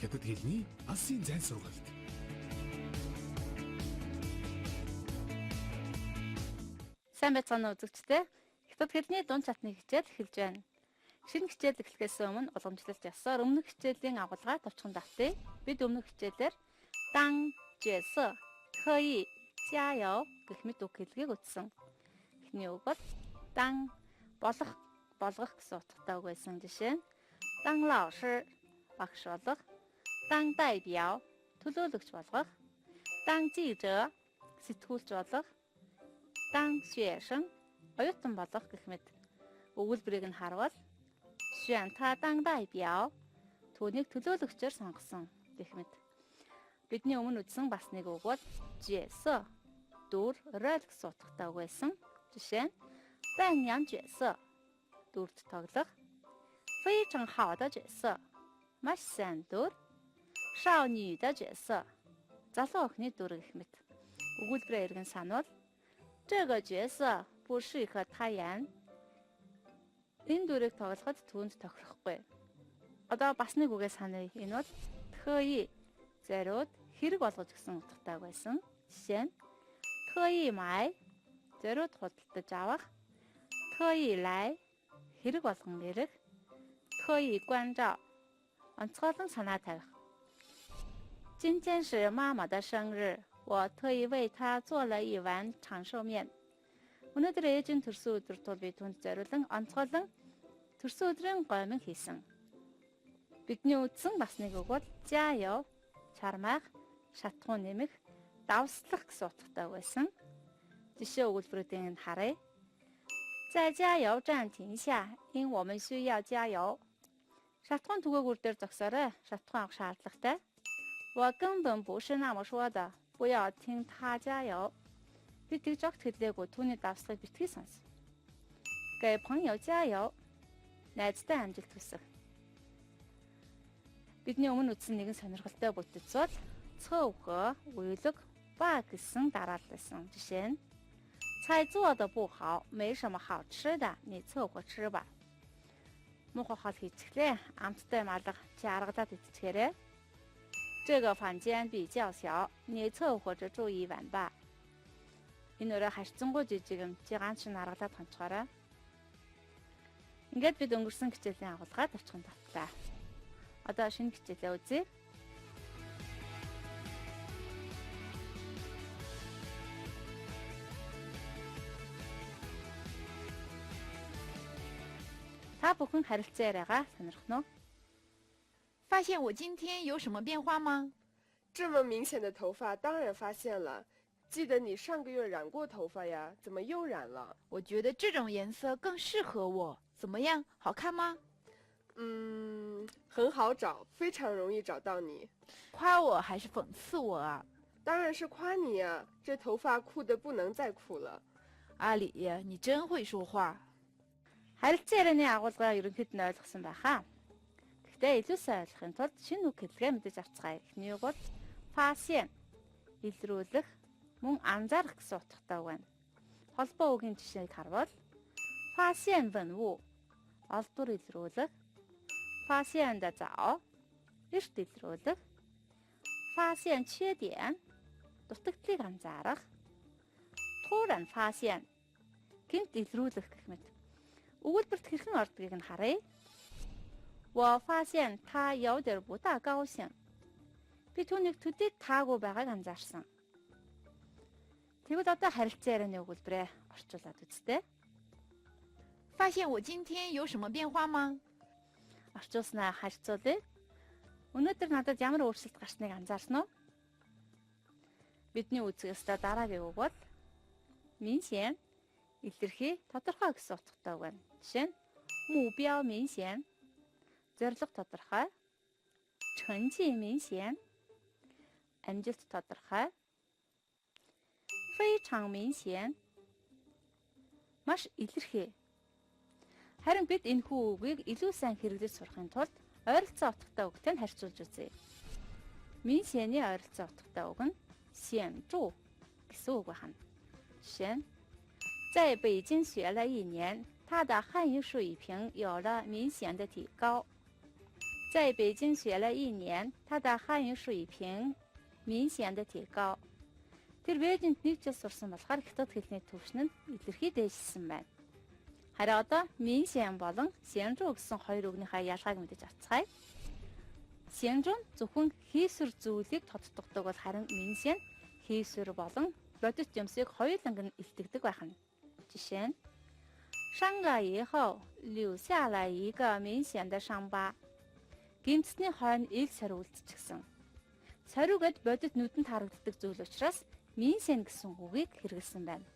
Хятад хэлний Асын зайн сургалт. Сайн байцгаана уу үзэгчдээ. Хятад хэлний дунд чатны хичээл эхэлж байна. Шинэ хичээл эхлэхээс өмнө уламжлалт ёсоор өмнөх хичээлийн агуулгаар товчхон давтъя. Бид өмнөх хичээлээр дан, жэсэ, хэи, жаяо гэх мэт үг хэллэгийг үзсэн. Эхний үг бол дан болгох гэсэн утгатай үг байсан. Жишээ нь дан лао ши багш болох, дан дайбяо төлөөлөгч болгох, дан жижэ сэтгүүлч болгох, дан шуэшэн оюутан болох гэх мэт өгүүлбэрийг нь харвал шуэн та дан дайбяо түүнийг төлөөлөгчөөр сонгосон гэх мэт. Бидний өмнө үзсэн бас нэг үг бол жэсэ дүр роль гэсэн утгатай үг байсан. Жишээ нь дан ян жэсэ дүрд тоглох,非常好的角色маш сайн дүр, 少女的角色залуу охины дүр гэх мэт. Өгүүлбэрээ эргэн санвал 这个角色不适合他演. Энэ дүрийг тоглоход түүнд тохирохгүй. Одоо бас нэг үгээ саная. Энэ бол хэи зориуд хэрэг болгож гэсэн утгатай байсан. Жишээ нь хэи май зориуд худалдаж авах, хэи лай хэрэг болгон ирэх, хэи гуанжао онцгойлон санаа тавих. 今天是妈妈的生日，我特意为她做了一碗长寿面. Өнөөдөр ээжийн төрсөн өдөр тул би түүнд зориулан онцгойлон төрсөн өдрийн гомин хийсэн. Бидний үзсэн бас нэг үг бол жаяо чармайх, шатхуун нэмэх, давслах гэсэн утгатай байсан. Жишээ өгүүлбэрүүдийг харъя. 在加油站停下，因我们需要加油. Шатхуун түгээгүүр дээр зогсоорой. Шатхуун авах шаардлагатай. 我根本不是那么说的，不要听他加油. Би тэгж огт хэлээгүй, түүний давсгыг битгий сонс. 给朋友加油. Найзтай амжилт хүсэх. Бидний өмнө үзсэн нэгэн сонирхолтой бүтэц бол цөөхө, уйлэг, ба гэсэн дараалал байсан. Жишээ нь 菜做的不好，没什么好吃的，你凑合吃吧. Муухай хоол хийчихлээ. Амттай малга чи аргадаад идчихээрэй. 这个房间比较小，你凑合着住一晚吧. Энэ өрөө харьцангуй жижиг юм. Чи ганц шин аргалаад хонцгоорой. Ингээд бид өнгөрсөн хичээлийн агуулгаар товчхон тавтлаа. Одоо шинэ хичээлээ үзье. Та бүхэн харилцаа яриагаа сонирхно уу? 发现我今天有什么变化吗？这么明显的头发当然发现了，记得你上个月染过头发呀，怎么又染了？我觉得这种颜色更适合我，怎么样，好看吗？很好找，非常容易找到你。夸我还是讽刺我啊？当然是夸你呀，这头发酷得不能再酷了。阿里，你真会说话。 Харилцаа ярианы агуулгаа ерөнхийд нь ойлгосон байхаа. Гэхдээ илүү сайн ойлгохын тулд шинэ үг хэллэгээ мэдэж авцгаая. Эхний үг бол фасиен илрүүлэх, мөн анзаарах гэсэн утгатай үг байна. Холбоо үгийн жишээг харвал фасиен вэнву олдвор илрүүлэх, фасиен да зао эрт илрүүлэх, фасиен чэдиэн дутагдлыг анзаарах, туран фасиен гинт илрүүлэх гэх мэт. Өгүүлбэрт хэрхэн ордгийг нь харъя. 我发现他有点不大高兴. Би түүнийг төдий таагүй байгааг анзаарсан. Тэгвэл одоо харилцаа ярианы өгүүлбэрээ орчуулад үзтээ. 发现我今天有什么变化吗？ Орчуулснаа харьцуулъя. Өнөөдөр надад ямар өөрчлөлт гарсныг анзаарсан уу? Бидний үзэх ёстой дараагийн үг бол 明显 илэрхий, тодорхой гэсэн утгатай үг байна. Жишээ нь 目标明显 зорилго тодорхой, 成绩明显 амжилт тодорхой, 非常明显 маш илэрхий. Харин бид энэ хүү үгийг илүү сайн хэрэглэж сурахын тулд ойролцоо утгатай үгтэй харьцуулж үзье. 明显-ийн ойролцоо утгатай үг нь 显著гэсэн үг байна. Жишээ нь 在北京学了1年，他的汉语水平有了明显的提高.在北京学了1年，他的汉语水平明显的提高。Тэр Бээжинд 1 жил сурсан болохоор хятад хэлний түвшин нь илэрхий дээшилсэн байна. Харин одоо Минсян болон Сянжу гэсэн хоёр үгнийхээ ялгааг мэдэж авцгаая. Сянжу нь зөвхөн хийсвэр зүйлийг тодтогдог бол харин Минсян хийсвэр болон бодит юмсыг хоёуланг нь илтгэдэг байх нь. Жишээ нь 伤了以后留下了一个明显的伤疤. Гимтсний хойно ил сариу үлдчихсэн. Сариу гэд бодит нүдэнд харагддаг зүйл учраас Минсян гэсэн үгийг хэрэглэсэн байна.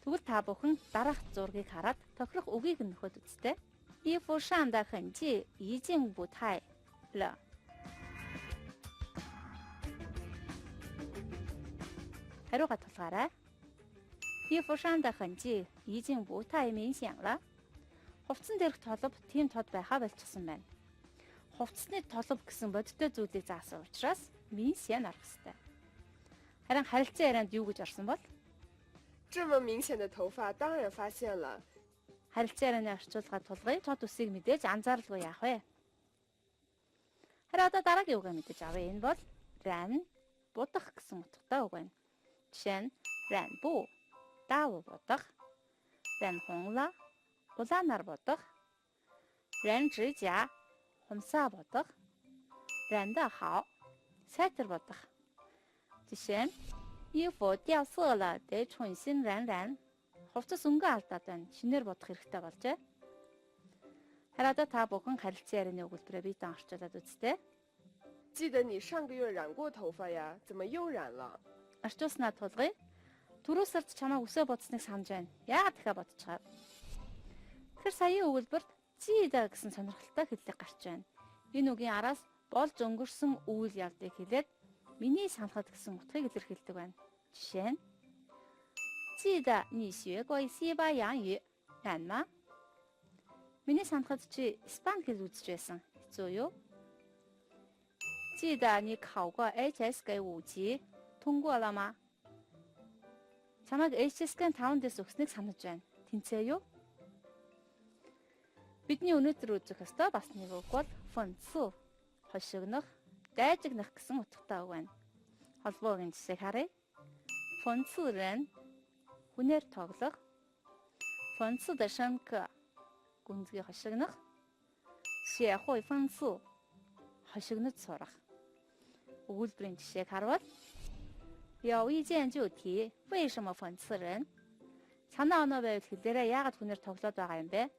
Тэгвэл та бүхэн дараах зургийг хараад тохирох үгийг нөхөд үзтээ. 衣服上的痕迹已经不太了. 하루가 толгаарай. 衣服上的痕迹已经不太明显了. Хувцсан дээрх толб тийм тод байхаа болчихсон байна. Хувцсны толб гэсэн бодиттой зүйлийг заасан учраас Минсян арах ёстой. Харин харилцан ярианд юу гэж орсон бол? 这么明显的头发当然发现了. Харилцан ярианы орчуулгад тулгая. Тод үсийг мэдээж анзааралгүй яах вэ? Харин одоо дараагийн үгээ мэдэж авъя. Энэ бол ран будах гэсэн утгатай үг байна. Жишээ нь ран бу даав будах, ран хонла улаанаар будах, ран жижа хумсаа будах, ран да хao сайтар будах. Жишээ нь 衣服掉色了得重新染染. Хувцас өнгө алдаад байна. Шинээр бодох хэрэгтэй болжээ. Харин одоо та бүхэн харилцан ярианы өгүүлбэрээ биетэн орчуулад үзтээ. 记得你上个月染过头发呀，怎么又染了？ Орчуулснаа тулгая. Түрүү сард чамайг өсөө бодсныг санаж байна. Яагаад дахиад бодчихав? Тэгэхээр саяын өгүүлбэрт зида гэсэн сонирхолтой хэллэг гарч байна. Энэ үгийн араас болж өнгөрсөн үйл явдлыг хэлээд миний санахад гэсэн утгыг илэрхийлдэг байна. Жишээ нь 记得你学过西班牙语 染吗? Миний санахад чи Испани хэл үзэж байсан. Хэцүү юу? 记得你考过 HSK 5级 通过了吗? Чамайг HSK 5 дэс өгснэг санаж байна. Тэнцээ юу? Бидний өнөөдөр үзэх ёстой бас нэг үг бол фэнцүү, хошигнох, дайжигнах гэсэн утгатай үг байна. Холбоогийн жишээг харъя. Фэнцүү рэн хүнээр тоглох, фэнцүү дэ шэнкэ гүнзгий хошигнох, шэхуй фэнцүү хошигнож сурах. Өгүүлбэрийн жишээг харвал 有意见就提为什么讽刺人? Санаа оноо байвал хэлээрээ яагаад хүнээр тоглоод байгаа юм бэ?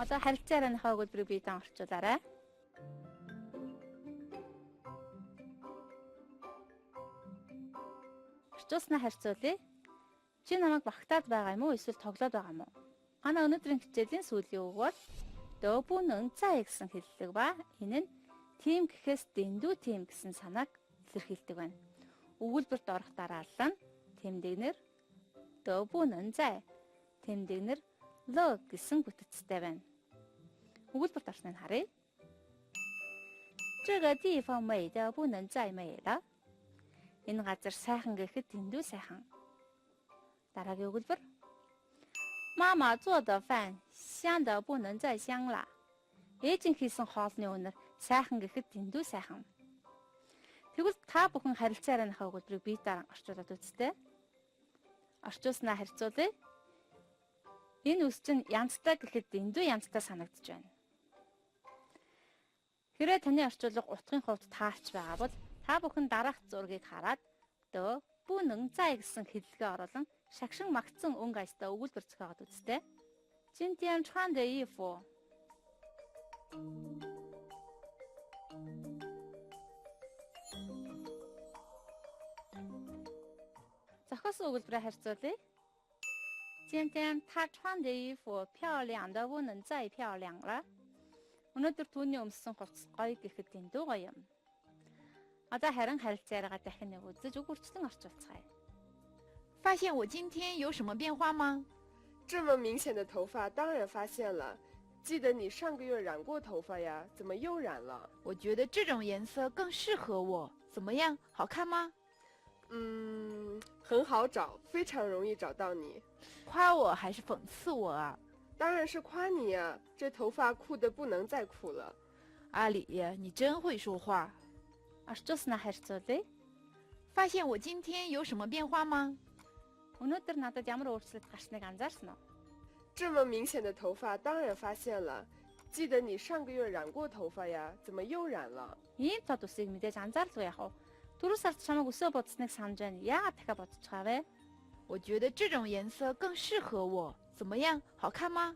Одоо харилцан ярианыхаа өгүүлбэрийг биетэн орчуулаарай. Орчуулснаа харьцуулъя. Чи намайг багтаад байгаа юм уу эсвэл тоглоод байгаа юм уу? Манай өнөөдрийн хичээлийн сүүлийн үг бол дөбүнэн цай гэсэн хэллэг ба энэ нь тим гэхээс дэндүү тим гэсэн санааг илэрхийлдэг байна. Өгүүлбэрт орох дараалал нь тэмдэгнэр дөбүнэн цай тэмдэгнэр ло гэсэн бүтцтэй байна. Өгүүлбэрт орсныг харъя. 这个地方美得不能再美了. Энэ газар сайхан гэхэд дэндүү сайхан. Дараагийн өгүүлбэр. 妈妈做的饭香得不能再香了. Ээжийн хийсэн хоолны үнэр сайхан гэхэд дэндүү сайхан. Тэгвэл та бүхэн харилцан ярианыхаа өгүүлбэрийг биетээр орчуулад үзтээ. Орчуулснаа харьцуулъя. Энэ үс чинь янзтай гэхэд дэндүү янзтай санагдаж байна. Хэрэг таны орчуулга утгын хувьд таарч байгаа бол та бүхэн дараах зургийг хараад дөө бүнэн цай гэсэн хэллэгээ оруулан шагшин магтсан өнгө аястай өгүүлбэр зохиогоод үзтээ. 今天穿的衣服 зохиосон өгүүлбэрээр харьцуулъя. 今天他穿的衣服漂亮的不能再漂亮了. Өнөөдөр түүний өмссөн хувцас гоё гэхэд дэндүү гоё юм. Одоо харин харилцан яриагаа дахин нэг үзэж үг үрчлэн орчуулцгаая. 发现我今天有什么变化吗？ 这么明显的头发当然发现了。记得你上个月染过头发呀，怎么又染了？ 我觉得这种颜色更适合我，怎么样？好看吗？ 很好找，非常容易找到你。 夸我还是讽刺我啊？ 当然是夸你呀，这头发酷得不能再酷了。阿里，你真会说话。 Орчуулснаа харьцуулъя. 发现我今天有什么变化吗？ Өнөөдөр надад ямар өөрчлөлт гарсныг анзаарсан уу? 这么明显的头发，当然发现了。记得你上个月染过头发呀，怎么又染了？ Ийм тод усыг мэдээж анзаарлгүй яах вэ? Түрүү сард чамайг өсөө бодсныг санаж байна. Яагаад дахиад бодчихваа вэ? 我觉得这种颜色更适合我，怎么样？好看吗？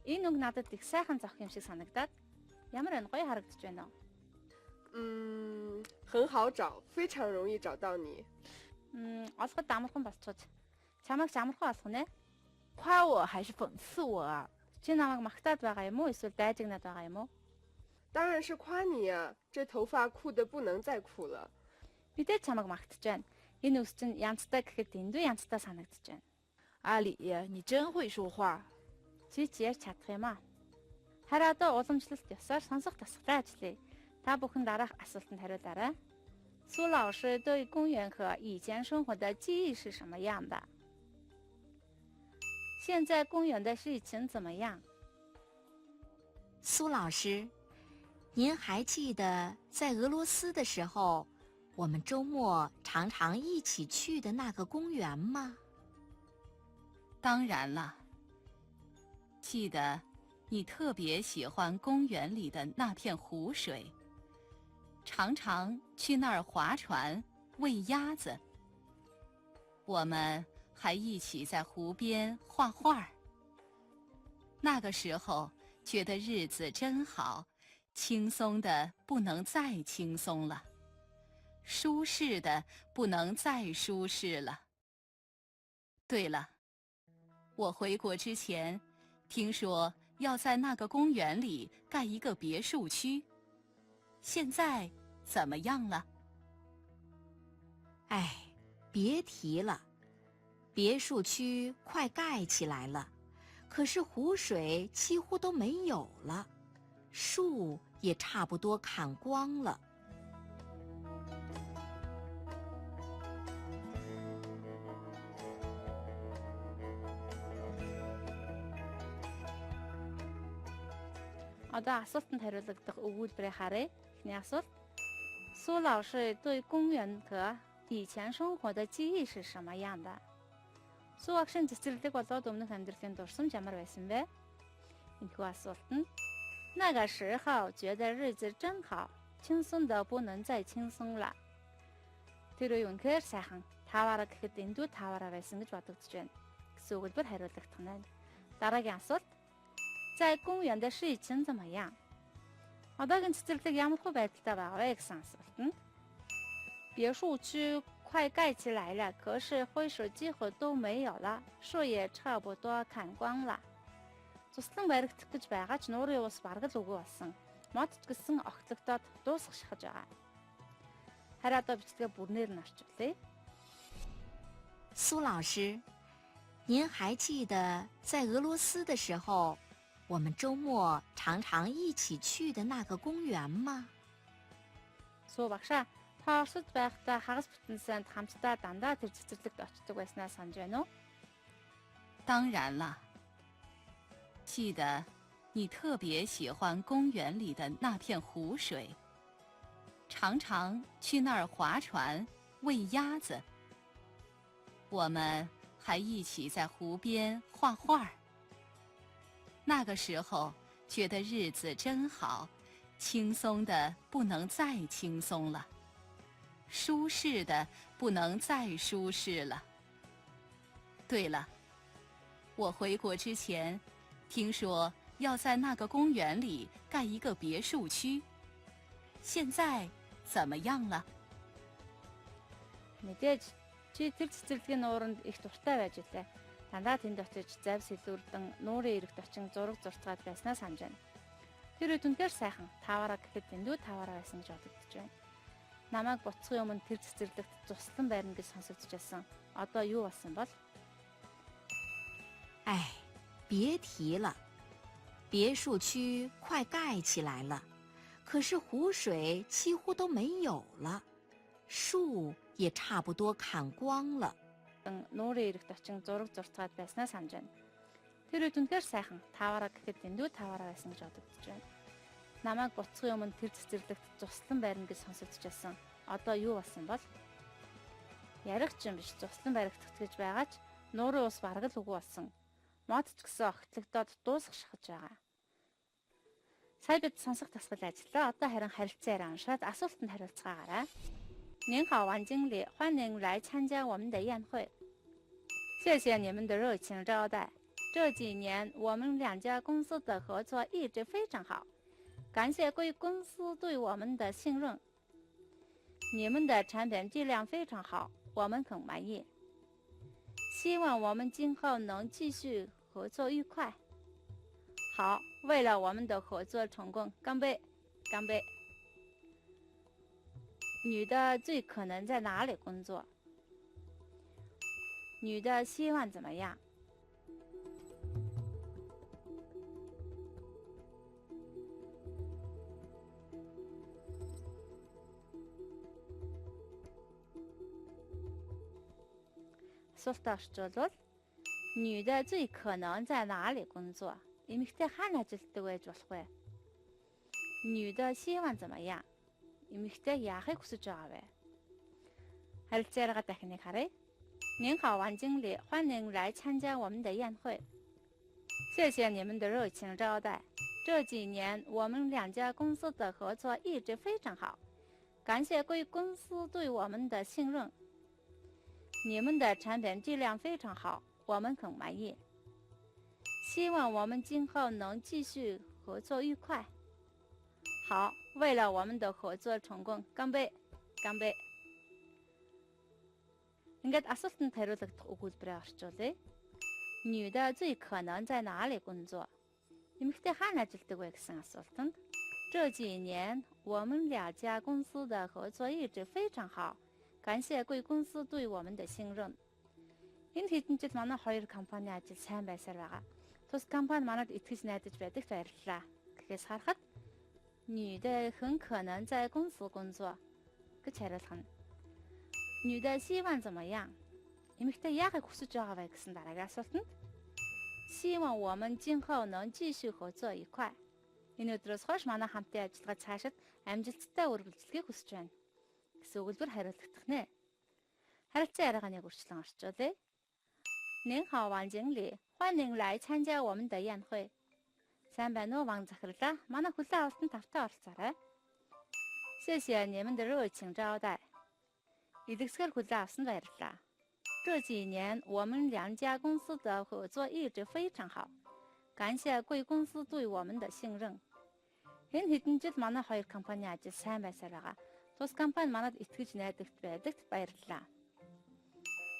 Энэ үг надад их сайхан зовх юм шиг санагдаад. Ямар байна? Гоё харагдаж байна уу? 很好找，非常容易找到你。 Олоход амархан болчиход. Чамайг ч амархан олох нэ? 夸我还是讽刺我啊？ Чи намайг магтаад байгаа юм уу? Эсвэл дайжигнаад байгаа юм уу? 当然是夸你呀，这头发酷得不能再酷了。 Мэдээж чамайг магтаж байна. Энэ үс чинь янзтай гэхэд дэндүү янзтай санагдаж байна. 阿里，你真会说话。 Чи ч ярьж чадах юм аа. Харин одоо уламжлалт ёсоор сонсох тасгалаа ажиллая. Та бүхэн дараах асуултанд хариулаарай. 苏老师对公园和以前生活的记忆是什么样的？现在公园的事情怎么样？苏老师，您还记得在俄罗斯的时候，我们周末常常一起去的那个公园吗？当然了，记得你特别喜欢公园里的那片湖水，常常去那儿划船、喂鸭子。我们还一起在湖边画画。那个时候觉得日子真好，轻松的不能再轻松了，舒适的不能再舒适了。对了，我回国之前，听说要在那个公园里盖一个别墅区，现在怎么样了？哎，别提了，别墅区快盖起来了，可是湖水几乎都没有了，树也差不多砍光了。Одоо асуултанд хариулагдах өгүүлбэрийг харъя. Эхний асуулт. 苏老师对公园和以前生活的记忆是什么样的？ 苏агшин цэцэрлэг болоод өмнөх амьдралын дурсамж ямар байсан бэ? Энэхүү асуулт нь 那个时候觉得日子真好，轻松的不能再轻松了. Тэр үе үнэхээр сайхан. Таваараа гэхэд эндүү таваараа байсан гэж бодогдож байна. Гэсэн өгүүлбэр хариулагдах нь. Дараагийн асуулт. 在公园的事情怎么样？ Одоогийн цэцэрлэг ямар хөө байдалтай байгаа вэ гэсэн асуулт нь. 别墅区快盖起来了，可是灰水几乎都没有了，树也差不多砍光了. Туслан баригдах гэж байгаа ч нуурын ус бараг л үгүй болсон. Мод ч гэсэн огтлогдоод дуусах шахаж байгаа. Харин одоо бичгээ бүрнээр нь орчуулъя. 苏老师，您还记得在俄罗斯的时候，我们周末常常一起去的那个公园吗？ Суу багшаа, та Оросд байхдаа хагас бүтэн санд хамтдаа дандаа тэр цэцэрлэгт очдог байснаа санаж байна уу? 当然了，记得你特别喜欢公园里的那片湖水，常常去那儿划船、喂鸭子。我们还一起在湖边画画。那个时候觉得日子真好，轻松的不能再轻松了，舒适的不能再舒适了。对了，我回国之前，听说要在那个公园里盖一个别墅区，现在怎么样了？ Мэдээж чи тэр цэцэрлэгийн нууранд их дуртай байж үлээ. Дандаа тэнд очиж завь сэлүүрдэн нуурын эрэгт очин зураг зурцгаад байснаа санаж байна. Тэр үед үнээр сайхан. Таваараа гэхэд эндүү таваараа байсан гэж бодогдож байна. Намайг буцахын өмнө тэр цэцэрлэгт туслан байрна гэж сонсогдож байсан. Одоо юу болсон бол? 哎，别提了，别墅区快盖起来了，可是湖水几乎都没有了，树也差不多砍光了。 Нуурын эрэгт очин зураг зурцгаад байснаа санаж байна. Тэр үед үнээр сайхан. Таваараа гэхэд эндүү таваараа байсан гэж бодогдож байна. намайг буцахын өмнө тэр цэцэрлэгт цуслан барина гэж сонсогдож байсан. Одоо юу болсон бол? Ярих ч юм биш, цуслан баригдах гэж байгаа ч нуурын ус бараг л үгүй болсон. Мод ч гэсэн огтлогдоод дуусах шахаж байгаа. Сая бид сонсох тасгал ажиллаа. Одоо харин харилцан яриа уншаад асуултанд хариулцгаагаарай. 您好，王经理，欢迎来参加我们的宴会。谢谢你们的热情招待。这几年我们两家公司的合作一直非常好，感谢贵公司对我们的信任。你们的产品质量非常好，我们很满意。希望我们今后能继续合作愉快。好，为了我们的合作成功，干杯！干杯！女的最可能在哪里工作？女的希望怎么样？Асуултаа女的最可能在哪里工作？Эмэгтэй хаана ажилладаг байж болох вэ? 女的希望怎么样? Эмэгтэй яахыг хүсэж байгаа вэ? Харилцаа яриагаа дахин нэг харъя. 您好，王经理，欢迎来参加我们的宴会。谢谢你们的热情招待。这几年我们两家公司的合作一直非常好，感谢贵公司对我们的信任。你们的产品质量非常好，我们很满意。希望我们今后能继续合作愉快。好，为了我们的合作成功，干杯！干杯！ Ингээд асуултанд хариулагдах өгүүлбэрээ орчуулъя. 女的最可能在哪里工作? Эмэгтэй хаана ажилладаг вэ гэсэн асуултанд 这几年我们两家公司的合作一直非常好，感谢贵公司对我们的信任. Энэ хэдэн жил манай хоёр компани ажил сайн байсаар байгаа. Тус компани манад итгэж найдаж байдагт баярлалаа. Гэхээс харахад 女的很可能在公司工作гэж хариулах нь. 女的希望怎么样? Эмэгтэй яагаад хүсэж байгаа вэ гэсэн дараагийн асуултанд 希望我们今后能继续合作愉快. Энэ өдрөөс хойш манай хамтын ажиллагаа цаашид амжилттай үргэлжлэхийг хүсэж байна гэсэн өгүүлбэр хариулагдах нэ. Харилцан яриагаа нэг үргэлжлэн орчуулъя. 您好，王经理，欢迎来参加我们的宴会. Сайн байна уу, Ван захирлаа. Манай хүлээн авалтанд тавтай оролцоорой. 谢谢你们的热情招待. Илгэсгээр хүлээн авсанд баярлалаа. 这几年我们两家公司的合作一直非常好，感谢贵公司对我们的信任. Энэ хэдэн жил манай хоёр компани ажил сайн байсаар байгаа. Тус компани манад итгэж найдагт байдагт баярлалаа.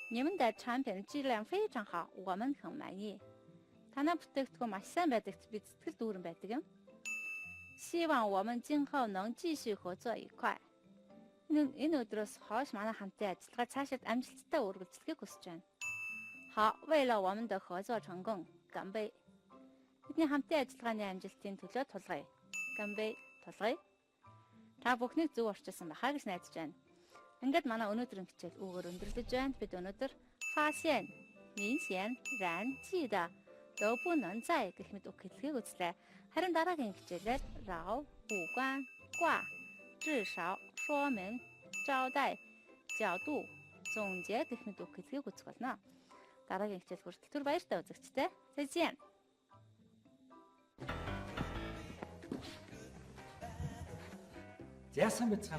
你们的产品质量非常好，我们很满意. Танай бүтээгдэхүүн маш сайн байдагт бид сэтгэл дүүрэн байдаг юм. 希望我们今后能继续合作愉快. Энэ өдрөөс хойш манай хамтын ажиллагаа цаашид амжилттай үргэлжлэхийг хүсэж байна. 好，为了我们的合作成功，干杯. Бидний хамтын ажиллагааны амжилтын төлөө тулгая. 干杯. Тулгая. Та бүхнийг зөв орчуулсан байхаа гэж найдаж байна. Ингээд манай өнөөдрийн хичээл үүгээр өндөрлөж байна. Бид өнөөдөр 发现、明显、然、记的都不能再гэх мэт үг хэлхийг үзлээ. Харин дараагийн хичээлээр 扰、五官、卦、至少、说明、招待、角度、总结гэх мэт үг хэлхийг үзэх болно. Дараагийн хичээл хүртэл түр баяртай үзэгчтэй. Зэжин. Яасан бэ цаана?